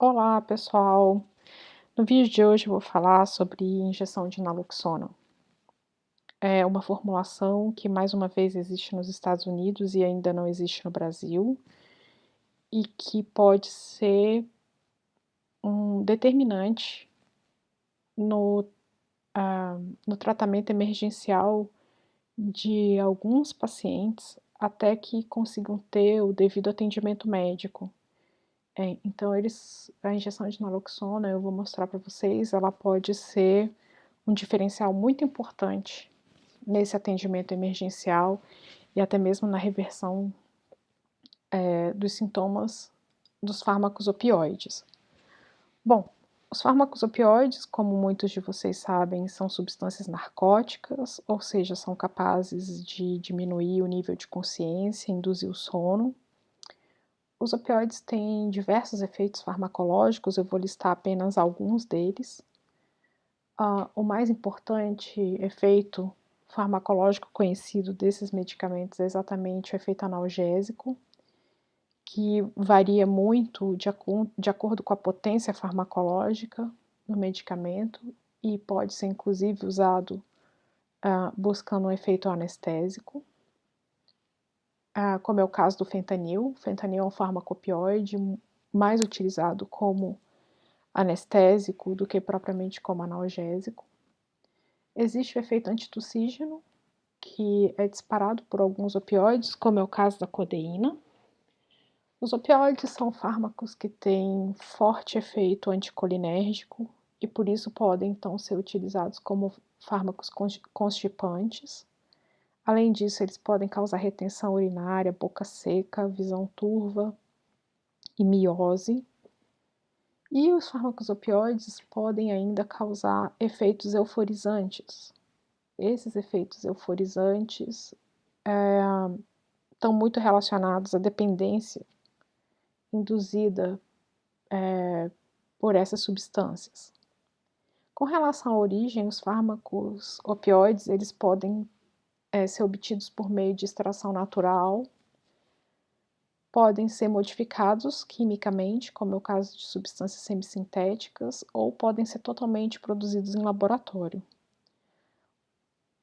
Olá, pessoal. No vídeo de hoje eu vou falar sobre injeção de naloxona. É uma formulação que mais uma vez existe nos Estados Unidos e ainda não existe no Brasil, e que pode ser um determinante no, no tratamento emergencial de alguns pacientes até que consigam ter o devido atendimento médico. Então a injeção de naloxona, eu vou mostrar para vocês, ela pode ser um diferencial muito importante nesse atendimento emergencial e até mesmo na reversão dos sintomas dos fármacos opioides. Bom, os fármacos opioides, como muitos de vocês sabem, são substâncias narcóticas, ou seja, são capazes de diminuir o nível de consciência, induzir o sono. Os opioides têm diversos efeitos farmacológicos, eu vou listar apenas alguns deles. O mais importante efeito farmacológico conhecido desses medicamentos é exatamente o efeito analgésico, que varia muito de acordo com a potência farmacológica do medicamento e pode ser inclusive usado buscando um efeito anestésico, como é o caso do fentanil. O fentanil é um fármaco opioide mais utilizado como anestésico do que propriamente como analgésico. Existe o efeito antitussígeno, que é disparado por alguns opioides, como é o caso da codeína. Os opioides são fármacos que têm forte efeito anticolinérgico e por isso podem então ser utilizados como fármacos constipantes. Além disso, eles podem causar retenção urinária, boca seca, visão turva e miose. E os fármacos opioides podem ainda causar efeitos euforizantes. Esses efeitos euforizantes estão muito relacionados à dependência induzida por essas substâncias. Com relação à origem, os fármacos opioides, eles podem ser obtidos por meio de extração natural, podem ser modificados quimicamente, como é o caso de substâncias semissintéticas, ou podem ser totalmente produzidos em laboratório.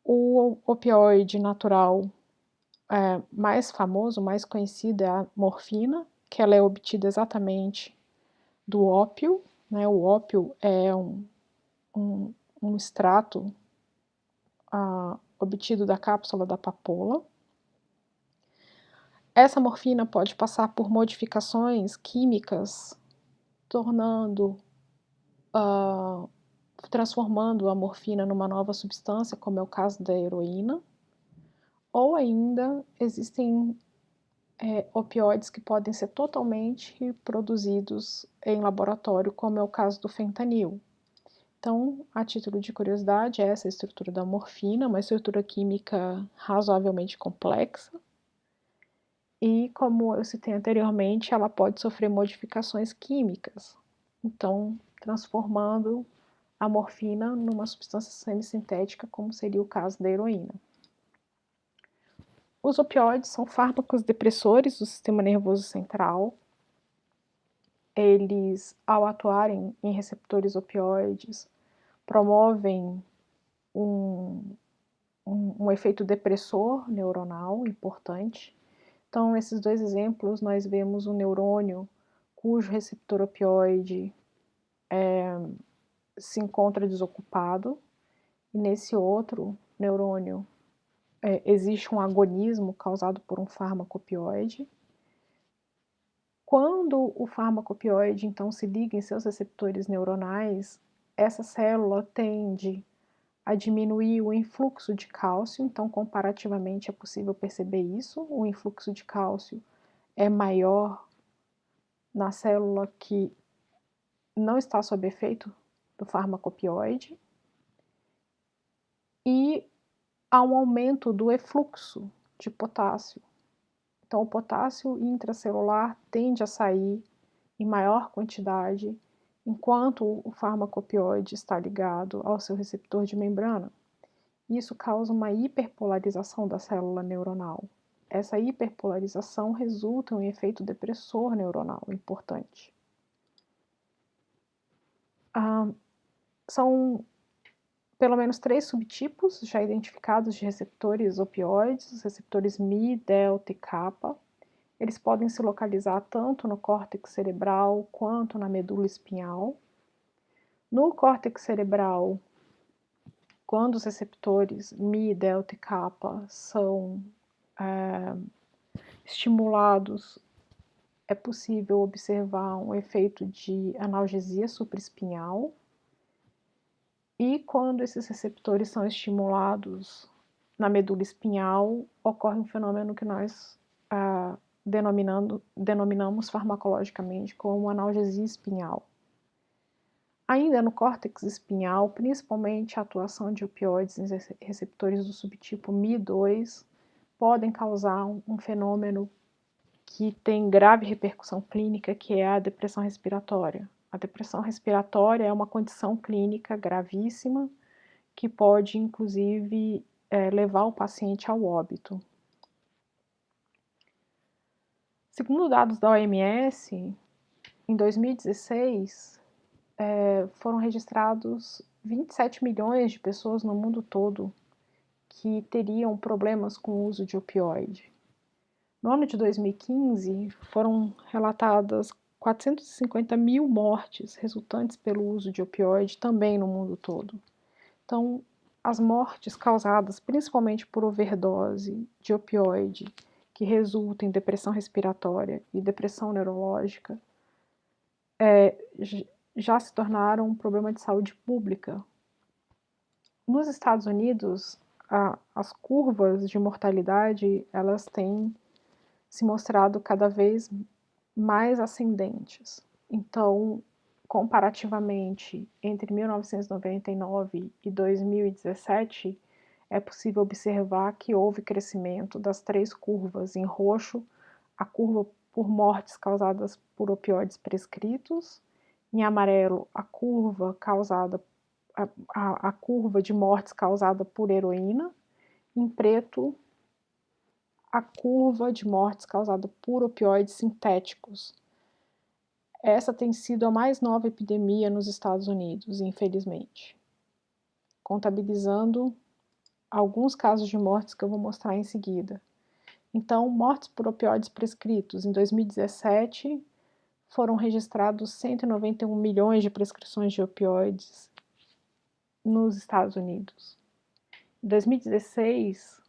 O opioide natural mais famoso, mais conhecido é a morfina, que ela é obtida exatamente do ópio, né? O ópio é um extrato obtido da cápsula da papoula. Essa morfina pode passar por modificações químicas, transformando a morfina numa nova substância, como é o caso da heroína, ou ainda existem opioides que podem ser totalmente produzidos em laboratório, como é o caso do fentanil. Então, a título de curiosidade, essa é a estrutura da morfina, uma estrutura química razoavelmente complexa, e como eu citei anteriormente, ela pode sofrer modificações químicas, então transformando a morfina numa substância semissintética, como seria o caso da heroína. Os opioides são fármacos depressores do sistema nervoso central. Eles, ao atuarem em receptores opioides, promovem um efeito depressor neuronal importante. Então, nesses dois exemplos, nós vemos um neurônio cujo receptor opioide se encontra desocupado, e nesse outro neurônio existe um agonismo causado por um fármaco opioide. Quando o fármaco opioide, então, se liga em seus receptores neuronais, essa célula tende a diminuir o influxo de cálcio, então, comparativamente, é possível perceber isso. O influxo de cálcio é maior na célula que não está sob efeito do fármaco opioide. E há um aumento do efluxo de potássio. Então, o potássio intracelular tende a sair em maior quantidade enquanto o fármaco opioide está ligado ao seu receptor de membrana. Isso causa uma hiperpolarização da célula neuronal. Essa hiperpolarização resulta em um efeito depressor neuronal importante. São pelo menos 3 subtipos já identificados de receptores opioides, os receptores Mi, delta e kappa. Eles podem se localizar tanto no córtex cerebral quanto na medula espinhal. No córtex cerebral, quando os receptores Mi, delta e kappa são estimulados, é possível observar um efeito de analgesia supraespinhal. E quando esses receptores são estimulados na medula espinhal, ocorre um fenômeno que nós denominamos farmacologicamente como analgesia espinhal. Ainda no córtex espinhal, principalmente a atuação de opioides em receptores do subtipo Mi2 podem causar um fenômeno que tem grave repercussão clínica, que é a depressão respiratória. A depressão respiratória é uma condição clínica gravíssima que pode, inclusive, levar o paciente ao óbito. Segundo dados da OMS, em 2016, foram registrados 27 milhões de pessoas no mundo todo que teriam problemas com o uso de opioide. No ano de 2015, foram relatadas 450 mil mortes resultantes pelo uso de opioide também no mundo todo. Então, as mortes causadas principalmente por overdose de opioide, que resulta em depressão respiratória e depressão neurológica, já se tornaram um problema de saúde pública. Nos Estados Unidos, as curvas de mortalidade, elas têm se mostrado cada vez mais ascendentes. Então, comparativamente, entre 1999 e 2017, é possível observar que houve crescimento das 3 curvas. Em roxo, a curva por mortes causadas por opioides prescritos. Em amarelo, a curva de mortes causada por heroína. Em preto, a curva de mortes causada por opioides sintéticos. Essa tem sido a mais nova epidemia nos Estados Unidos, infelizmente, contabilizando alguns casos de mortes que eu vou mostrar em seguida. Então, mortes por opioides prescritos. Em 2017, foram registrados 191 milhões de prescrições de opioides nos Estados Unidos. Em 2016,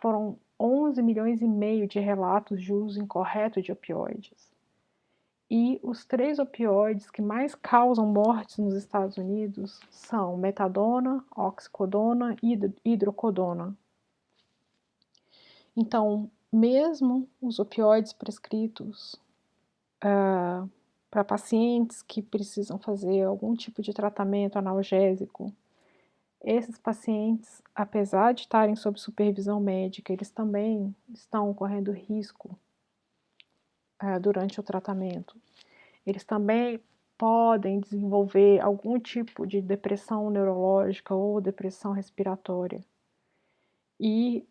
foram 11 milhões e meio de relatos de uso incorreto de opioides. E os 3 opioides que mais causam mortes nos Estados Unidos são metadona, oxicodona e hidrocodona. Então, mesmo os opioides prescritos para pacientes que precisam fazer algum tipo de tratamento analgésico, esses pacientes, apesar de estarem sob supervisão médica, eles também estão correndo risco durante o tratamento. Eles também podem desenvolver algum tipo de depressão neurológica ou depressão respiratória. E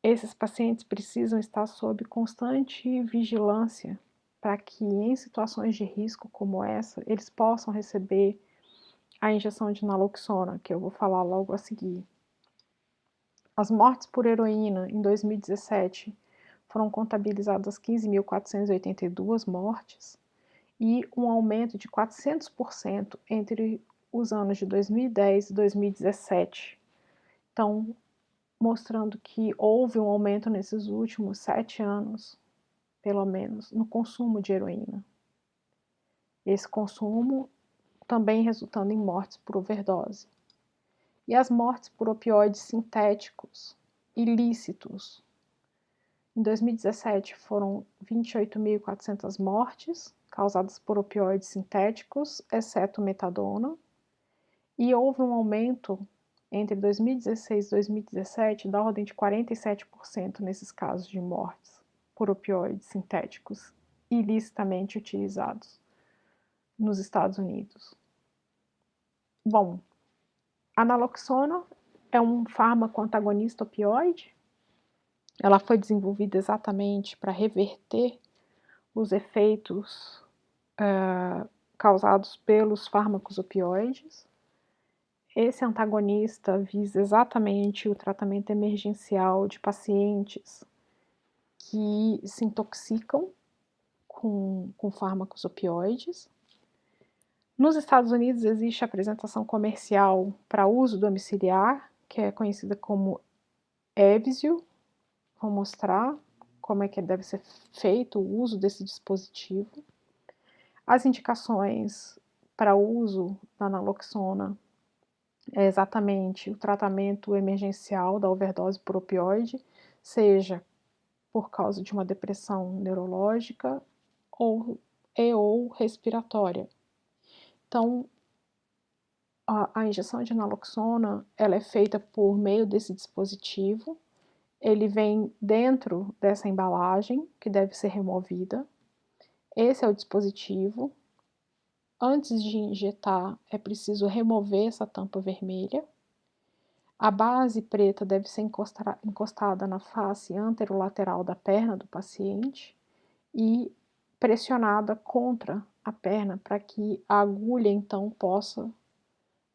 esses pacientes precisam estar sob constante vigilância para que, em situações de risco como essa, eles possam receber a injeção de naloxona, que eu vou falar logo a seguir. As mortes por heroína em 2017 foram contabilizadas 15.482 mortes e um aumento de 400% entre os anos de 2010 e 2017. Então, mostrando que houve um aumento nesses últimos 7 anos, pelo menos, no consumo de heroína. Esse consumo também resultando em mortes por overdose. E as mortes por opioides sintéticos ilícitos. Em 2017 foram 28.400 mortes causadas por opioides sintéticos, exceto metadona, e houve um aumento entre 2016 e 2017 da ordem de 47% nesses casos de mortes por opioides sintéticos ilicitamente utilizados nos Estados Unidos. Bom, a naloxona é um fármaco antagonista opioide. Ela foi desenvolvida exatamente para reverter os efeitos causados pelos fármacos opioides. Esse antagonista visa exatamente o tratamento emergencial de pacientes que se intoxicam com fármacos opioides. Nos Estados Unidos existe a apresentação comercial para uso domiciliar, que é conhecida como Evzio. Vou mostrar como é que deve ser feito o uso desse dispositivo. As indicações para uso da naloxona é exatamente o tratamento emergencial da overdose por opioide, seja por causa de uma depressão neurológica ou respiratória. Então, a injeção de naloxona, ela é feita por meio desse dispositivo. Ele vem dentro dessa embalagem, que deve ser removida. Esse é o dispositivo. Antes de injetar, é preciso remover essa tampa vermelha. A base preta deve ser encostada na face anterolateral da perna do paciente e pressionada contra a perna para que a agulha, então, possa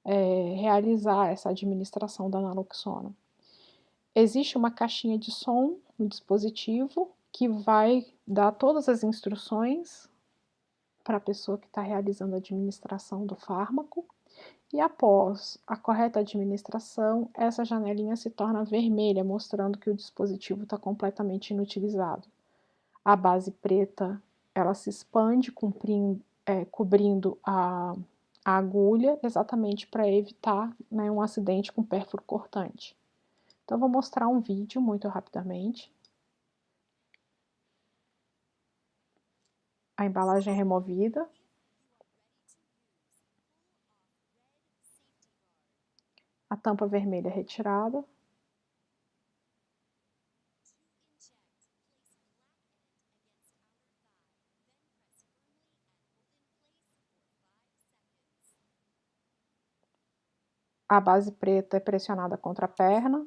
realizar essa administração da naloxona. Existe uma caixinha de som no dispositivo que vai dar todas as instruções para a pessoa que está realizando a administração do fármaco, e após a correta administração, essa janelinha se torna vermelha, mostrando que o dispositivo está completamente inutilizado. A base preta, ela se expande, cobrindo a agulha, exatamente para evitar, né, um acidente com pérfuro cortante. Então, vou mostrar um vídeo muito rapidamente. A embalagem é removida. A tampa vermelha é retirada. A base preta é pressionada contra a perna.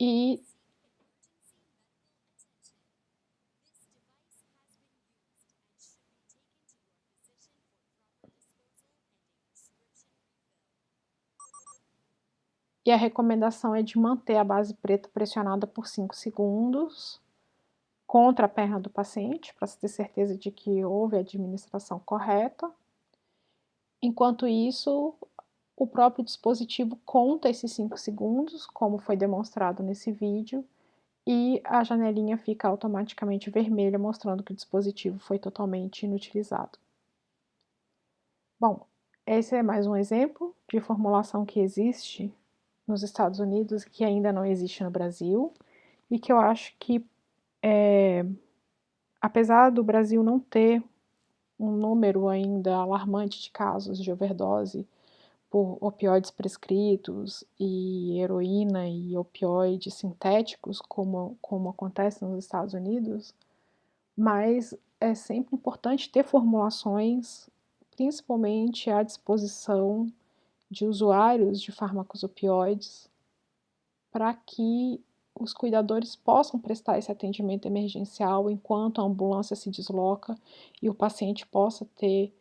E a recomendação é de manter a base preta pressionada por 5 segundos contra a perna do paciente, para se ter certeza de que houve a administração correta. Enquanto isso, o próprio dispositivo conta esses 5 segundos, como foi demonstrado nesse vídeo, e a janelinha fica automaticamente vermelha, mostrando que o dispositivo foi totalmente inutilizado. Bom, esse é mais um exemplo de formulação que existe nos Estados Unidos que ainda não existe no Brasil, e que eu acho que, apesar do Brasil não ter um número ainda alarmante de casos de overdose por opioides prescritos e heroína e opioides sintéticos, como acontece nos Estados Unidos, mas é sempre importante ter formulações, principalmente à disposição de usuários de fármacos opioides, para que os cuidadores possam prestar esse atendimento emergencial enquanto a ambulância se desloca e o paciente possa ter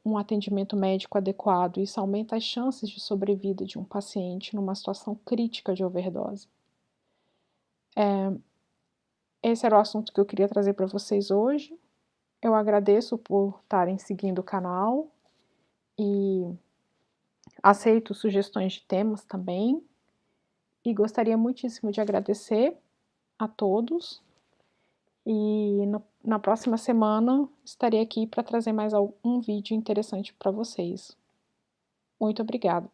um atendimento médico adequado. Isso aumenta as chances de sobrevida de um paciente numa situação crítica de overdose. Esse era o assunto que eu queria trazer para vocês hoje. Eu agradeço por estarem seguindo o canal e aceito sugestões de temas também. E gostaria muitíssimo de agradecer a todos. E na próxima semana estarei aqui para trazer mais um vídeo interessante para vocês. Muito obrigada.